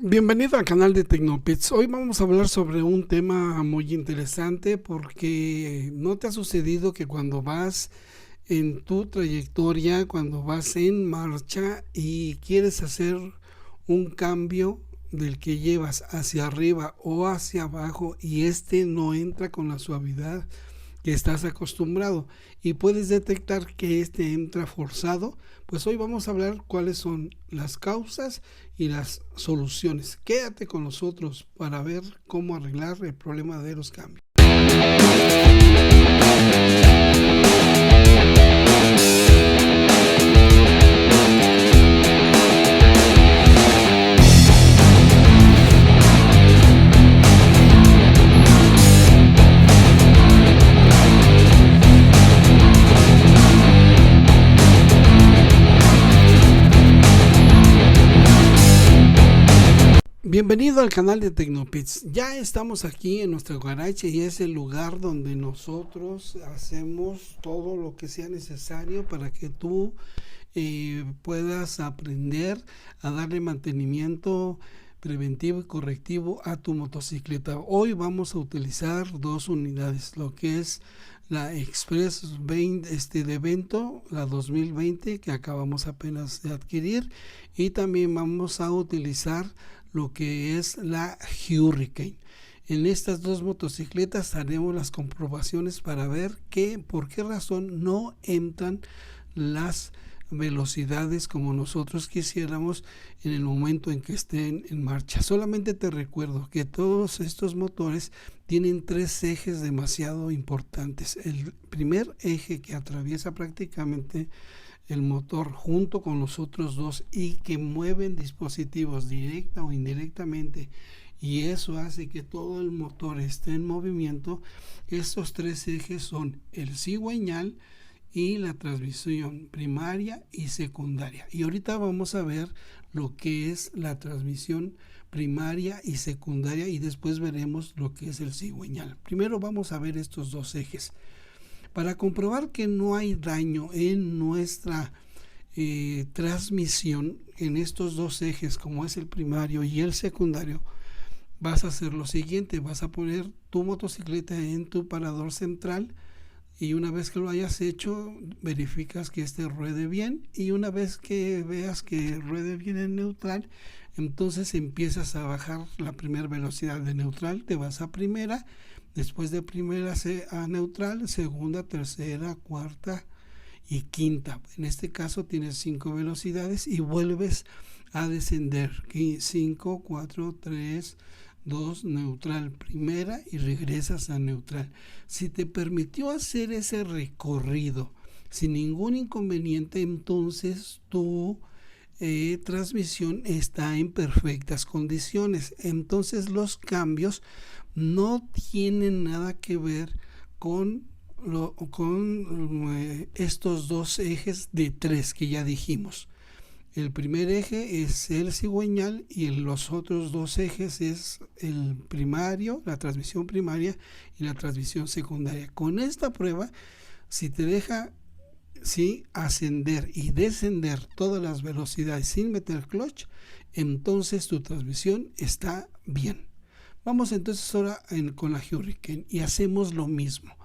Bienvenido al canal de Tecnopits. Hoy vamos a hablar sobre un tema muy interesante porque ¿no te ha sucedido que cuando vas en tu trayectoria, cuando vas en marcha y quieres hacer un cambio del que llevas hacia arriba o hacia abajo y este no entra con la suavidad que estás acostumbrado y puedes detectar que este entra forzado? Pues hoy vamos a hablar cuáles son las causas y las soluciones. Quédate con nosotros para ver cómo arreglar el problema de los cambios. Bienvenido al canal de Tecnopits. Ya estamos aquí en nuestro garage y es el lugar donde nosotros hacemos todo lo que sea necesario para que tú puedas aprender a darle mantenimiento preventivo y correctivo a tu motocicleta. Hoy vamos a utilizar dos unidades, lo que es la Express 20 de Vento, la 2020 que acabamos apenas de adquirir, y también vamos a utilizar lo que es la Hurricane. En estas dos motocicletas haremos las comprobaciones para ver por qué razón no entran las velocidades como nosotros quisiéramos en el momento en que estén en marcha. Solamente te recuerdo que todos estos motores tienen tres ejes demasiado importantes. El primer eje que atraviesa prácticamente el motor junto con los otros dos y que mueven dispositivos directa o indirectamente, y eso hace que todo el motor esté en movimiento. Estos tres ejes son el cigüeñal y la transmisión primaria y secundaria, y ahorita vamos a ver lo que es la transmisión primaria y secundaria y después veremos lo que es el cigüeñal. Primero vamos a ver estos dos ejes. Para comprobar que no hay daño en nuestra transmisión en estos dos ejes, como es el primario y el secundario, vas a hacer lo siguiente: vas a poner tu motocicleta en tu parador central, y una vez que lo hayas hecho, verificas que este ruede bien, y una vez que veas que ruede bien en neutral, entonces empiezas a bajar la primera velocidad de neutral, te vas a primera, después de primera a neutral, segunda, tercera, cuarta y quinta. En este caso tienes 5 velocidades y vuelves a descender. 5, 4, 3, 2, neutral, primera, y regresas a neutral. Si te permitió hacer ese recorrido sin ningún inconveniente, entonces tu transmisión está en perfectas condiciones. Entonces los cambios no tienen nada que ver con estos dos ejes de tres que ya dijimos. El primer eje es el cigüeñal y los otros dos ejes es el primario, la transmisión primaria, y la transmisión secundaria. Con esta prueba, si te deja ascender y descender todas las velocidades sin meter clutch, entonces tu transmisión está bien. Vamos entonces ahora con la Hurricane y hacemos lo mismo.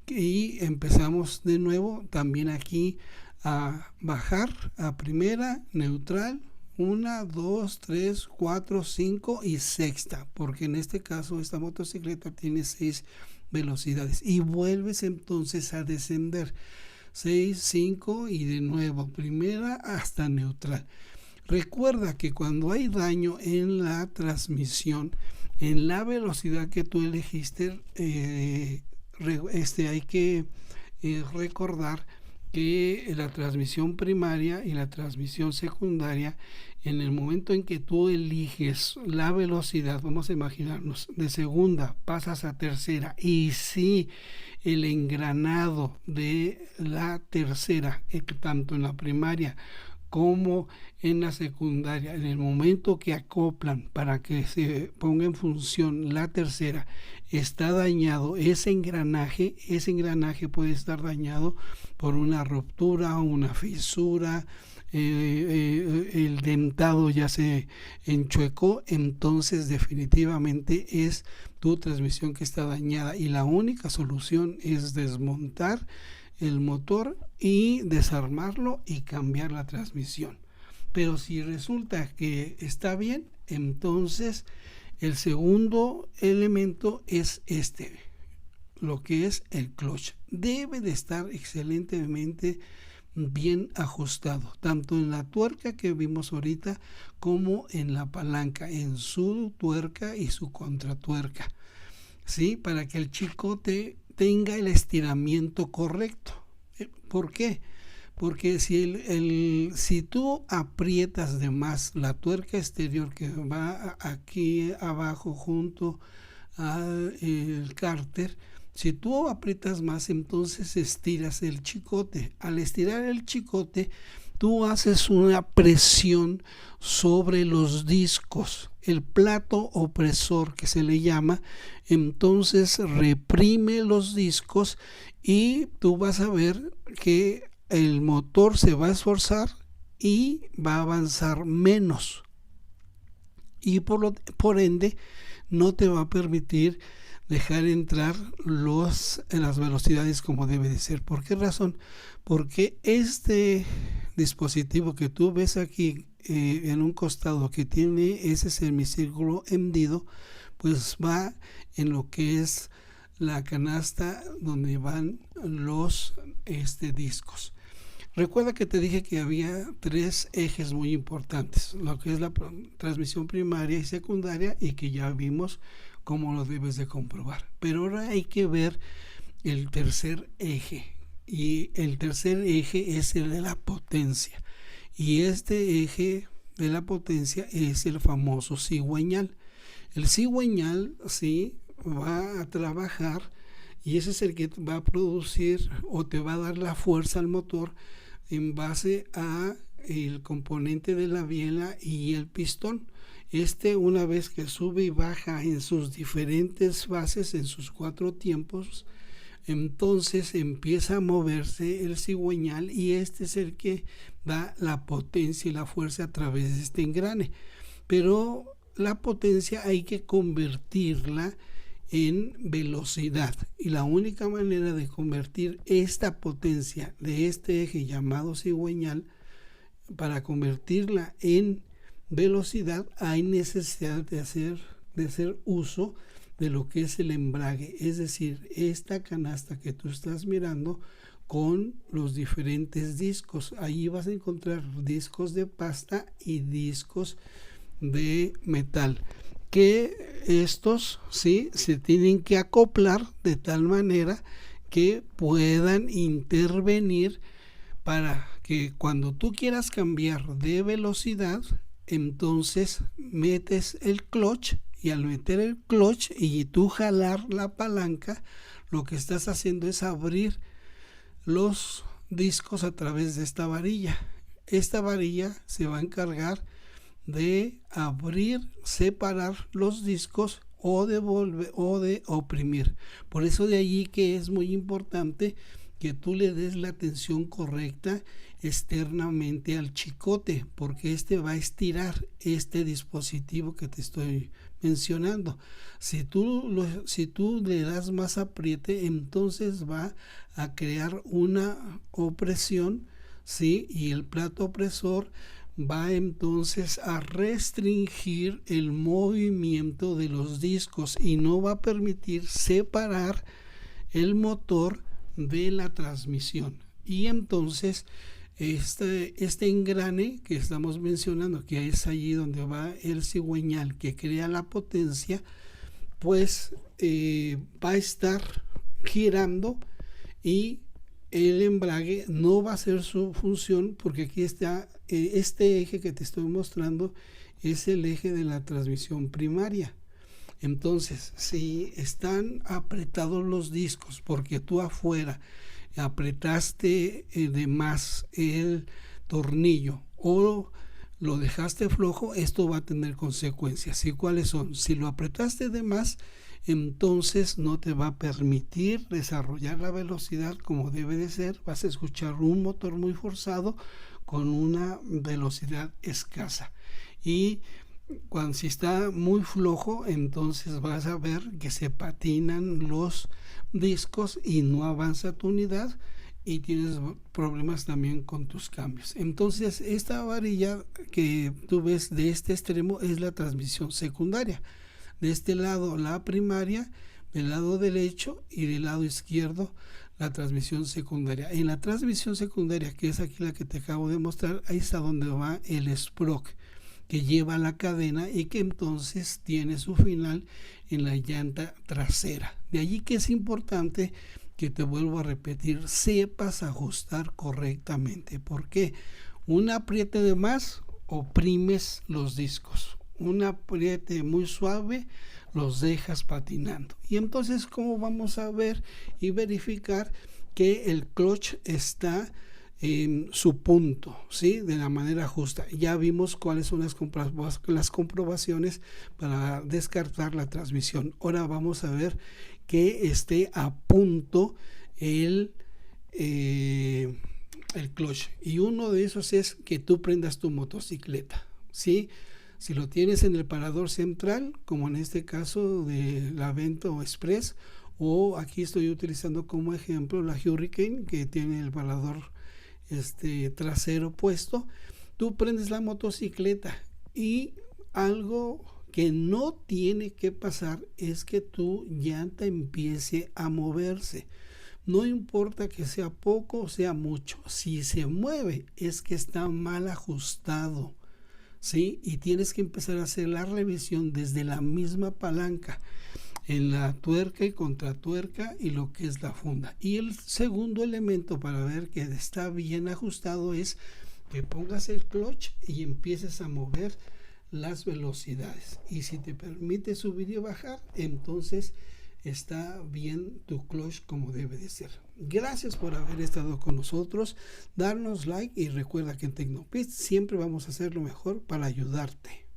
Y empezamos de nuevo también aquí a bajar a primera, neutral, 1, 2, 3, 4, 5 y sexta, porque en este caso esta motocicleta tiene 6 velocidades, y vuelves entonces a descender 6, 5 y de nuevo primera hasta neutral. Recuerda que cuando hay daño en la transmisión, en la velocidad que tú elegiste, hay que recordar que la transmisión primaria y la transmisión secundaria, en el momento en que tú eliges la velocidad, vamos a imaginarnos, de segunda pasas a tercera, y si el engranado de la tercera, tanto en la primaria como en la secundaria, en el momento que acoplan para que se ponga en función la tercera, está dañado ese engranaje puede estar dañado por una ruptura, una fisura, el dentado ya se enchuecó, entonces definitivamente es tu transmisión que está dañada y la única solución es desmontar el motor y desarmarlo y cambiar la transmisión. Pero si resulta que está bien, entonces el segundo elemento es lo que es el clutch. Debe de estar excelentemente bien ajustado, tanto en la tuerca que vimos ahorita como en la palanca, en su tuerca y su contratuerca, ¿sí? Para que el chicote tenga el estiramiento correcto. ¿Por qué? Porque si tú aprietas de más la tuerca exterior que va aquí abajo junto al cárter, si tú aprietas más, entonces estiras el chicote. Al estirar el chicote, tú haces una presión sobre los discos, el plato opresor que se le llama, entonces reprime los discos y tú vas a ver que el motor se va a esforzar y va a avanzar menos y por ende no te va a permitir dejar entrar las velocidades como debe de ser. ¿Por qué razón? Porque este dispositivo que tú ves aquí en un costado que tiene ese semicírculo hendido, pues va en lo que es la canasta donde van los discos. Recuerda que te dije que había 3 ejes muy importantes, lo que es la transmisión primaria y secundaria, y que ya vimos cómo lo debes de comprobar. Pero ahora hay que ver el tercer eje, y el tercer eje es el de la potencia, y este eje de la potencia es el famoso cigüeñal. El cigüeñal sí va a trabajar y ese es el que va a producir o te va a dar la fuerza al motor en base a el componente de la biela y el pistón. Una vez que sube y baja en sus diferentes fases, en sus 4 tiempos, entonces empieza a moverse el cigüeñal y es el que da la potencia y la fuerza a través de este engrane. Pero la potencia hay que convertirla en velocidad, y la única manera de convertir esta potencia de este eje llamado cigüeñal, para convertirla en velocidad, hay necesidad de hacer uso de lo que es el embrague, es decir, esta canasta que tú estás mirando con los diferentes discos. Ahí vas a encontrar discos de pasta y discos de metal, que estos sí se tienen que acoplar de tal manera que puedan intervenir para que cuando tú quieras cambiar de velocidad, entonces metes el clutch, y al meter el clutch y tú jalar la palanca, lo que estás haciendo es abrir los discos a través de esta varilla. Esta varilla se va a encargar de abrir, separar los discos o de oprimir. Por eso de allí que es muy importante que tú le des la tensión correcta externamente al chicote, porque va a estirar este dispositivo que te estoy mencionando. Si tú le das más apriete, entonces va a crear una opresión, ¿sí? Y el plato opresor va entonces a restringir el movimiento de los discos y no va a permitir separar el motor de la transmisión. Y entonces este engrane que estamos mencionando, que es allí donde va el cigüeñal que crea la potencia, pues va a estar girando y el embrague no va a hacer su función, porque aquí está este eje que te estoy mostrando, es el eje de la transmisión primaria. Entonces, si están apretados los discos porque tú afuera apretaste de más el tornillo o lo dejaste flojo, esto va a tener consecuencias. ¿Y cuáles son? Si lo apretaste de más, entonces no te va a permitir desarrollar la velocidad como debe de ser. Vas a escuchar un motor muy forzado con una velocidad escasa. Y cuando si está muy flojo, entonces vas a ver que se patinan los discos y no avanza tu unidad y tienes problemas también con tus cambios. Entonces esta varilla que tú ves de este extremo es la transmisión secundaria. De este lado la primaria, del lado derecho y del lado izquierdo la transmisión secundaria. En la transmisión secundaria, que es aquí la que te acabo de mostrar, ahí está donde va el sprock que lleva la cadena y que entonces tiene su final en la llanta trasera. De allí que es importante que, te vuelvo a repetir, sepas ajustar correctamente. Porque un apriete de más, oprimes los discos. Un apriete muy suave, los dejas patinando. Y entonces, ¿cómo vamos a ver y verificar que el clutch está en su punto, ¿sí? De la manera justa? Ya vimos cuáles son las comprobaciones para descartar la transmisión. Ahora vamos a ver que esté a punto el clutch. Y uno de esos es que tú prendas tu motocicleta, ¿sí? Si lo tienes en el parador central, como en este caso de la Vento Express, o aquí estoy utilizando como ejemplo la Hurricane, que tiene el parador trasero puesto, tú prendes la motocicleta y algo que no tiene que pasar es que tu llanta empiece a moverse. No importa que sea poco o sea mucho, si se mueve es que está mal ajustado, ¿sí? Y tienes que empezar a hacer la revisión desde la misma palanca, en la tuerca y contratuerca y lo que es la funda. Y el segundo elemento para ver que está bien ajustado es que pongas el clutch y empieces a mover las velocidades. Y si te permite subir y bajar, entonces está bien tu clutch como debe de ser. Gracias por haber estado con nosotros. Darnos like y recuerda que en Tecnopits siempre vamos a hacer lo mejor para ayudarte.